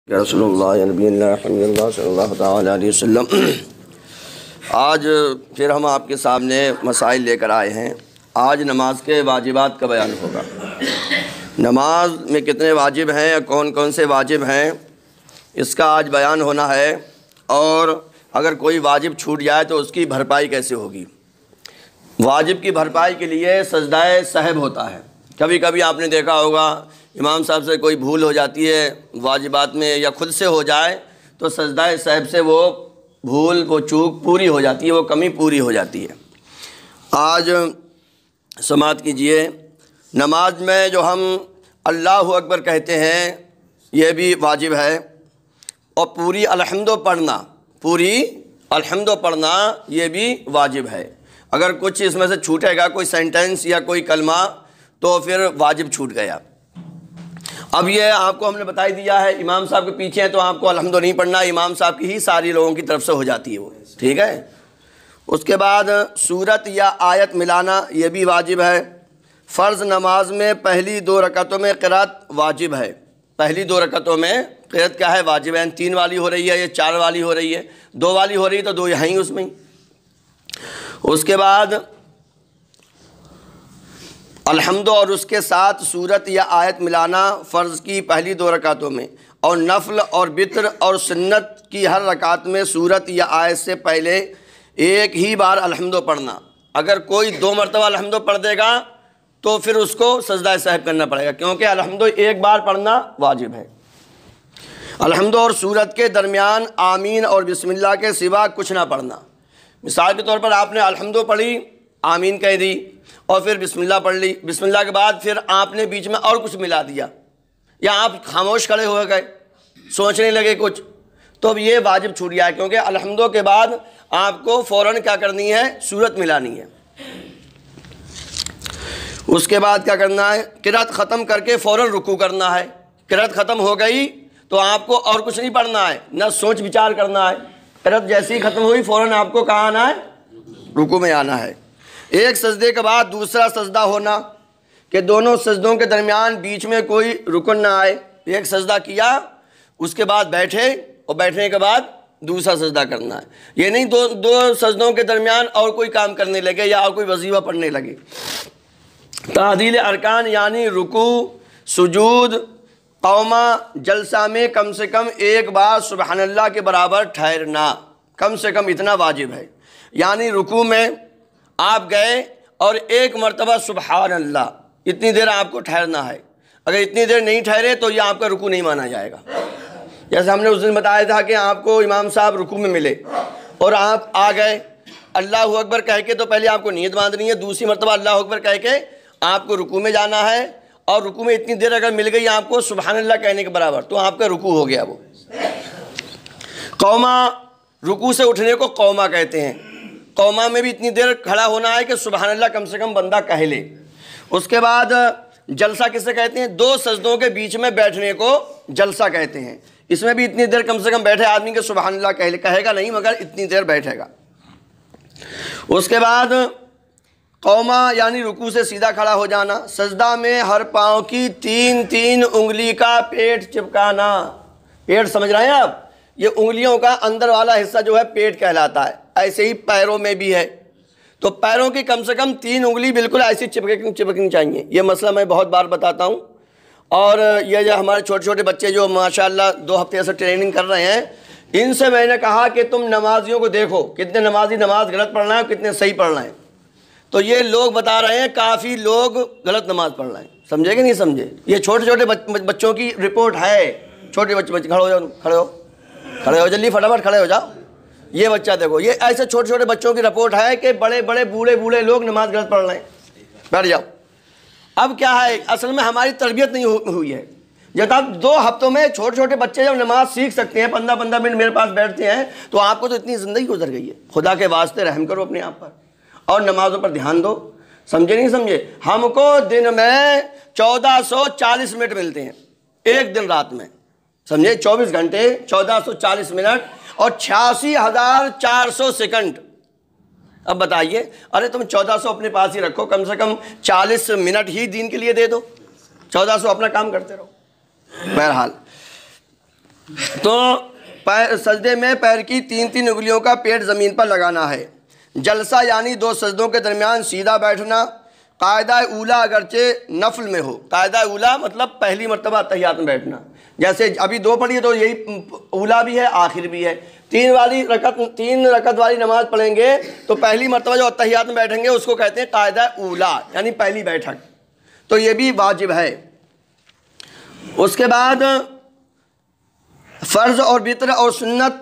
رسول اللہ نبی اللہ حمد اللہ صلی اللہ تعالیٰ علیہ وسلم۔ آج پھر ہم آپ کے سامنے مسائل لے کر آئے ہیں۔ آج نماز کے واجبات کا بیان ہوگا۔ نماز میں کتنے واجب ہیں، کون کون سے واجب ہیں، اس کا آج بیان ہونا ہے۔ اور اگر کوئی واجب چھوٹ جائے تو اس کی بھرپائی کیسے ہوگی۔ واجب کی بھرپائی کے لیے سجدہ سہو ہوتا ہے۔ کبھی کبھی آپ نے دیکھا ہوگا امام صاحب سے کوئی بھول ہو جاتی ہے واجبات میں، یا خود سے ہو جائے تو سجدہ سہو سے وہ بھول، وہ چوک پوری ہو جاتی ہے، وہ کمی پوری ہو جاتی ہے۔ آج سماعت کیجئے، نماز میں جو ہم اللہ اکبر کہتے ہیں یہ بھی واجب ہے، اور پوری الحمد پڑھنا یہ بھی واجب ہے۔ اگر کچھ اس میں سے چھوٹے گا، کوئی سینٹنس یا کوئی کلمہ، تو پھر واجب چھوٹ گیا۔ اب یہ آپ کو ہم نے بتائی دیا ہے، امام صاحب کے پیچھے ہیں تو آپ کو الحمد نہیں پڑھنا، امام صاحب کی ہی ساری لوگوں کی طرف سے ہو جاتی ہے وہ، ٹھیک ہے۔ اس کے بعد سورت یا آیت ملانا یہ بھی واجب ہے۔ فرض نماز میں پہلی 2 رکعتوں میں قرات واجب ہے۔ پہلی 2 رکعتوں میں قرات کیا ہے، واجب ہے۔ 3 والی ہو رہی ہے یا 4 والی ہو رہی ہے، 2 والی ہو رہی ہے تو 2 یہیں اس میں۔ اس کے بعد الحمد اور اس کے ساتھ سورت یا آیت ملانا فرض کی پہلی 2 رکعتوں میں، اور نفل اور وتر اور سنت کی ہر رکعت میں سورت یا آیت سے پہلے ایک ہی بار الحمد پڑھنا۔ اگر کوئی 2 مرتبہ الحمد پڑھ دے گا تو پھر اس کو سجدہ سہو کرنا پڑے گا، کیونکہ الحمد ایک بار پڑھنا واجب ہے۔ الحمد اور سورت کے درمیان آمین اور بسم اللہ کے سوا کچھ نہ پڑھنا۔ مثال کے طور پر آپ نے الحمد پڑھی، آمین کہہ دی، اور پھر بسم اللہ پڑھ لی، بسم اللہ کے بعد پھر آپ نے بیچ میں اور کچھ ملا دیا، یا آپ خاموش کھڑے ہو گئے سوچنے لگے کچھ، تو اب یہ واجب چھوٹ گیا ہے، کیونکہ الحمد کے بعد آپ کو فوراً کیا کرنی ہے، سورت ملانی ہے۔ اس کے بعد کیا کرنا ہے، قرات ختم کر کے فوراً رکوع کرنا ہے۔ قرات ختم ہو گئی تو آپ کو اور کچھ نہیں پڑھنا ہے، نہ سوچ بچار کرنا ہے۔ قرات جیسی ہی ختم ہوئی فوراً آپ کو کہاں آنا ہے، رکوع میں آنا ہے۔ ایک سجدے کے بعد دوسرا سجدہ ہونا، کہ دونوں سجدوں کے درمیان بیچ میں کوئی رکن نہ آئے۔ ایک سجدہ کیا، اس کے بعد بیٹھے، اور بیٹھنے کے بعد دوسرا سجدہ کرنا ہے۔ یہ نہیں دو سجدوں کے درمیان اور کوئی کام کرنے لگے یا اور کوئی وظیفہ پڑھنے لگے۔ تعدیل ارکان یعنی رکوع، سجود، قومہ، جلسہ میں کم سے کم ایک بار سبحان اللہ کے برابر ٹھہرنا، کم سے کم اتنا واجب ہے۔ یعنی رکوع میں آپ گئے اور ایک مرتبہ سبحان اللہ، اتنی دیر آپ کو ٹھہرنا ہے۔ اگر اتنی دیر نہیں ٹھہرے تو یہ آپ کا رکوع نہیں مانا جائے گا۔ جیسے ہم نے اس دن بتایا تھا کہ آپ کو امام صاحب رکوع میں ملے اور آپ آ گئے، اللہ اکبر کہہ کے تو پہلے آپ کو نیت باندھنی ہے، دوسری مرتبہ اللہ اکبر کہہ کے آپ کو رکوع میں جانا ہے، اور رکوع میں اتنی دیر اگر مل گئی آپ کو سبحان اللہ کہنے کے برابر تو آپ کا رکوع ہو گیا وہ۔ قومہ، رکوع سے اٹھنے کو قومہ کہتے ہیں۔ قومہ میں بھی اتنی دیر کھڑا ہونا ہے کہ سبحان اللہ کم سے کم بندہ کہہ لے۔ اس کے بعد جلسہ کسے کہتے ہیں، 2 سجدوں کے بیچ میں بیٹھنے کو جلسہ کہتے ہیں۔ اس میں بھی اتنی دیر کم سے کم بیٹھے آدمی کہ سبحان اللہ کہے گا نہیں، مگر اتنی دیر بیٹھے گا۔ اس کے بعد قومہ یعنی رکوع سے سیدھا کھڑا ہو جانا۔ سجدہ میں ہر پاؤں کی 3 انگلی کا پیٹ چپکانا۔ پیٹ سمجھ رہے ہیں آپ، یہ انگلیوں کا اندر والا حصہ جو ہے پیٹ کہلاتا ہے۔ ایسے ہی پیروں میں بھی ہے، تو پیروں کی کم سے کم 3 انگلی بالکل ایسی چپکنی چاہیے۔ یہ مسئلہ میں بہت بار بتاتا ہوں، اور یہ جو ہمارے چھوٹے چھوٹے بچے جو ماشاءاللہ 2 ہفتے سے ٹریننگ کر رہے ہیں، ان سے میں نے کہا کہ تم نمازیوں کو دیکھو کتنے نمازی نماز غلط پڑھ رہے ہیں اور کتنے صحیح پڑھ رہے ہیں۔ تو یہ لوگ بتا رہے ہیں کافی لوگ غلط نماز پڑھ رہے ہیں، سمجھے کہ نہیں سمجھے۔ یہ چھوٹے چھوٹے بچوں کی رپورٹ ہے۔ چھوٹے بچے کھڑے ہو جلدی، فٹافٹ کھڑے ہو جاؤ۔ یہ بچہ دیکھو، یہ ایسے چھوٹے چھوٹے بچوں کی رپورٹ ہے کہ بڑے بڑے بوڑھے لوگ نماز غلط پڑھ رہے ہیں۔ بیٹھ جاؤ۔ اب کیا ہے، اصل میں ہماری تربیت نہیں ہوئی ہے۔ جب آپ 2 ہفتوں میں چھوٹے چھوٹے بچے جب نماز سیکھ سکتے ہیں، 15 منٹ میرے پاس بیٹھتے ہیں، تو آپ کو تو اتنی زندگی گزر گئی ہے۔ خدا کے واسطے رحم کرو اپنے آپ پر اور نمازوں پر دھیان دو، سمجھے نہیں سمجھے۔ ہم کو دن میں 1440 منٹ ملتے ہیں، ایک دن رات میں، سمجھے، 24 گھنٹے 1440 منٹ اور 86,400 سیکنڈ۔ اب بتائیے، ارے تم 1400 اپنے پاس ہی رکھو، کم سے کم 40 منٹ ہی دین کے لیے دے دو، 1400 اپنا کام کرتے رہو۔ بہرحال تو سجدے میں پیر کی 3 انگلیوں کا پیٹ زمین پر لگانا ہے۔ جلسہ یعنی 2 سجدوں کے درمیان سیدھا بیٹھنا۔ قاعدہ اولا اگرچہ نفل میں ہو، قاعدہ اولا مطلب پہلی مرتبہ اتحیات میں بیٹھنا، جیسے ابھی 2 پڑھی ہے تو یہی اولا بھی ہے آخر بھی ہے۔ 3 رکعت والی نماز پڑھیں گے تو پہلی مرتبہ جو اتحیات میں بیٹھیں گے اس کو کہتے ہیں قاعدہ اولا یعنی پہلی بیٹھک، تو یہ بھی واجب ہے۔ اس کے بعد فرض اور وتر اور سنت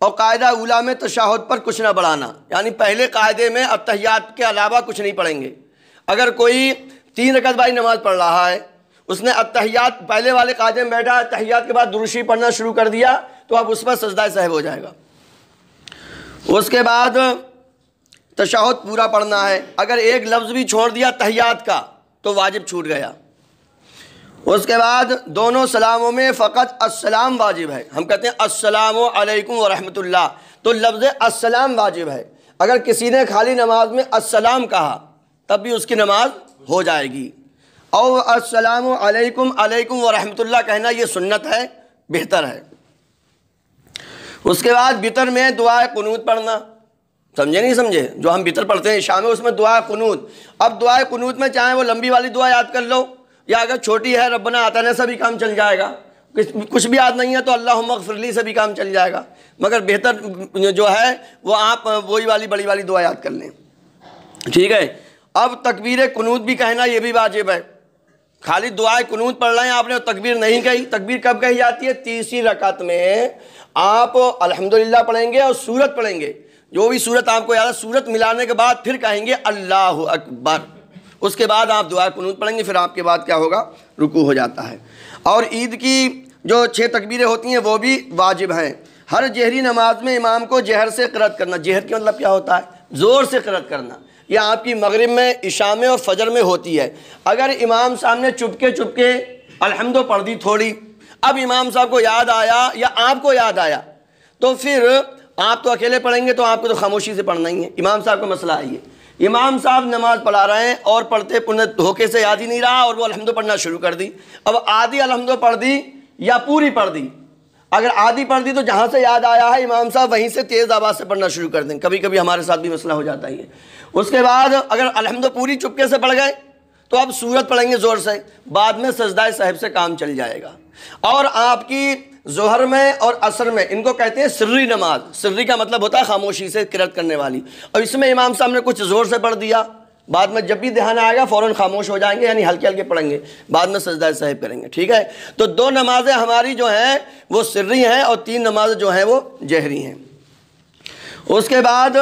اور قاعدہ اولا میں تشہد پر کچھ نہ بڑھانا، یعنی پہلے قاعدے میں اتحیات کے علاوہ کچھ نہیں پڑھیں گے۔ اگر کوئی 3 رکعت والی نماز پڑھ رہا ہے، اس نے اتحیات پہلے والے قاعدے میں بیٹھا، اتحیات کے بعد درود شریف پڑھنا شروع کر دیا تو اب اس پر سجدہ سہو ہو جائے گا۔ اس کے بعد تشہد پورا پڑھنا ہے، اگر ایک لفظ بھی چھوڑ دیا اتحیات کا تو واجب چھوٹ گیا۔ اس کے بعد دونوں سلاموں میں فقط السلام واجب ہے، ہم کہتے ہیں السلام علیکم ورحمۃ اللہ، تو لفظ السلام واجب ہے۔ اگر کسی نے خالی نماز میں السلام کہا تب بھی اس کی نماز ہو جائے گی، اور السلام علیکم علیکم ورحمۃ اللہ کہنا یہ سنت ہے، بہتر ہے۔ اس کے بعد وتر میں دعائے قنوت پڑھنا، سمجھے نہیں سمجھے؟ جو ہم وتر پڑھتے ہیں عشاء میں اس میں دعائے قنوت، اب دعائے قنوت میں چاہے وہ لمبی والی دعا یاد کر لو یا اگر چھوٹی ہے ربنا آتنا سے بھی کام چل جائے گا، کچھ بھی یاد نہیں ہے تو اللہم اغفر لی سے بھی کام چل جائے گا، مگر بہتر جو ہے وہ آپ وہی والی بڑی والی دعا یاد کر لیں، ٹھیک ہے۔ اب تکبیر قنوت بھی کہنا یہ بھی واجب ہے، خالی دعائے قنوت پڑھ رہے ہیں آپ نے اور تکبیر نہیں کہی۔ تکبیر کب کہی جاتی ہے؟ 3 رکعت میں آپ الحمدللہ پڑھیں گے اور سورت پڑھیں گے، جو بھی سورت آپ کو یاد ہے، سورت ملانے کے بعد پھر کہیں گے اللہ اکبر، اس کے بعد آپ دعائے قنوت پڑھیں گے، پھر آپ کے بعد کیا ہوگا؟ رکوع ہو جاتا ہے۔ اور عید کی جو 6 تکبیریں ہوتی ہیں وہ بھی واجب ہیں۔ ہر جہری نماز میں امام کو جہر سے قرأت کرنا، جہر کا مطلب کیا ہوتا ہے؟ زور سے قرأت کرنا، یہ آپ کی مغرب میں، عشاء میں اور فجر میں ہوتی ہے۔ اگر امام صاحب نے چپکے الحمدو پڑھ دی تھوڑی، اب امام صاحب کو یاد آیا یا آپ کو یاد آیا تو پھر آپ تو اکیلے پڑھیں گے تو آپ کو تو خاموشی سے پڑھنا ہی ہے۔ امام صاحب کو مسئلہ آئی ہے، امام صاحب نماز پڑھا رہے ہیں اور پڑھتے دھوکے سے یاد ہی نہیں رہا اور وہ الحمدو پڑھنا شروع کر دی، اب آدھی الحمدو پڑھ دی یا پوری پڑھ دی؟ اگر آدھی پڑھ دی تو جہاں سے یاد آیا ہے امام صاحب وہیں سے تیز آواز سے پڑھنا شروع کر دیں، کبھی کبھی ہمارے ساتھ بھی مسئلہ ہو جاتا ہے۔ اس کے بعد اگر الحمدو پوری چپکے سے پڑھ گئے تو اب سورت پڑھیں گے زور سے، بعد میں سجدہ صاحب سے کام چل جائے گا۔ اور آپ کی ظہر میں اور عصر میں ان کو کہتے ہیں سری نماز، سری کا مطلب ہوتا ہے خاموشی سے قرأت کرنے والی، اور اس میں امام صاحب نے کچھ زور سے پڑھ دیا، بعد میں جب بھی دھیان آئے گا فوراً خاموش ہو جائیں گے، یعنی ہلکے ہلکے پڑھیں گے، بعد میں سجدہ صاحب کریں گے، ٹھیک ہے۔ تو 2 نمازیں ہماری جو ہیں وہ سری ہیں اور 3 نمازیں جو ہیں وہ جہری ہیں۔ اس کے بعد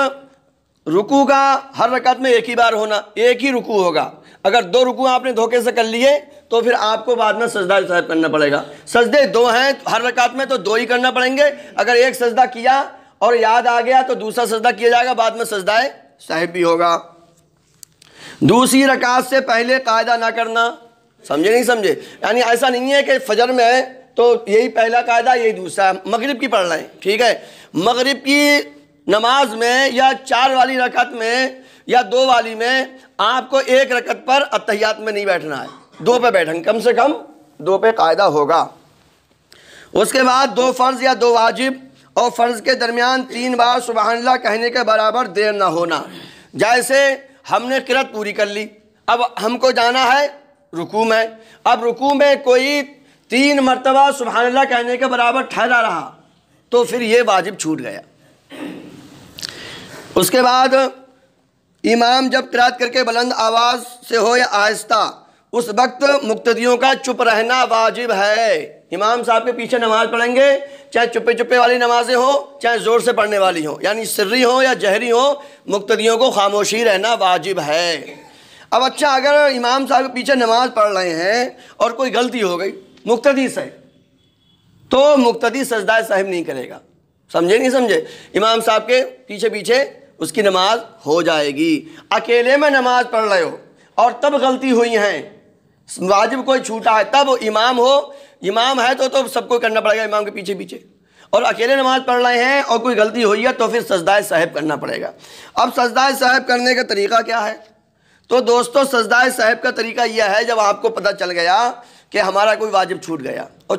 رکوع کا ہر رکعت میں ایک ہی بار ہونا، ایک ہی رکوع ہوگا۔ اگر 2 رکوع آپ نے دھوکے سے کر لیے تو پھر آپ کو بعد میں سجدہ صاحب کرنا پڑے گا۔ سجدے 2 ہیں ہر رکعت میں تو 2 ہی کرنا پڑیں گے، اگر ایک سجدہ کیا اور یاد آ گیا تو دوسرا سجدہ کیا جائے گا، بعد میں سجدہ صاحب بھی ہوگا۔ دوسری رکعت سے پہلے قاعدہ نہ کرنا، سمجھے نہیں سمجھے؟ یعنی ایسا نہیں ہے کہ فجر میں ہے تو یہی پہلا قاعدہ یہی دوسرا، مغرب کی پڑھ رہے ہیں، ٹھیک ہے، مغرب کی نماز میں یا 4 والی رکعت میں یا 2 والی میں آپ کو 1 رکعت پر اتحیات میں نہیں بیٹھنا ہے، 2 پہ بیٹھیں، کم سے کم 2 پہ قاعدہ ہوگا۔ اس کے بعد 2 فرض یا 2 واجب اور فرض کے درمیان 3 بار سبحان اللہ کہنے کے برابر دیر نہ ہونا۔ جیسے ہم نے قرأت پوری کر لی، اب ہم کو جانا ہے رکوع میں، اب رکوع میں کوئی 3 مرتبہ سبحان اللہ کہنے کے برابر ٹھہرا رہا تو پھر یہ واجب چھوٹ گیا۔ اس کے بعد امام جب قرأت کر کے بلند آواز سے ہو یا آہستہ، اس وقت مقتدیوں کا چپ رہنا واجب ہے۔ امام صاحب کے پیچھے نماز پڑھیں گے، چاہے چپے چپے والی نمازیں ہوں چاہے زور سے پڑھنے والی ہوں، یعنی سری ہوں یا جہری ہوں، مقتدیوں کو خاموشی رہنا واجب ہے۔ اب اچھا، اگر امام صاحب کے پیچھے نماز پڑھ رہے ہیں اور کوئی غلطی ہو گئی مقتدی سے تو مقتدی سجدہ صاحب نہیں کرے گا، سمجھے نہیں سمجھے؟ امام صاحب کے پیچھے پیچھے اس کی نماز ہو جائے گی۔ اکیلے میں نماز پڑھ رہے ہو اور تب غلطی ہوئی ہیں، واجب کوئی چھوٹا ہے، تب امام ہو، امام ہے تو سب کو کرنا پڑے گا امام کے پیچھے پیچھے، اور اکیلے نماز پڑھ رہے ہیں اور کوئی غلطی ہوئی ہے تو پھر سجدہ صاحب کرنا پڑے گا۔ اب سجدہ صاحب کرنے کا طریقہ کیا ہے؟ تو دوستو سجدہ صاحب کا طریقہ یہ ہے، جب آپ کو پتہ چل گیا کہ ہمارا کوئی واجب چھوٹ گیا اور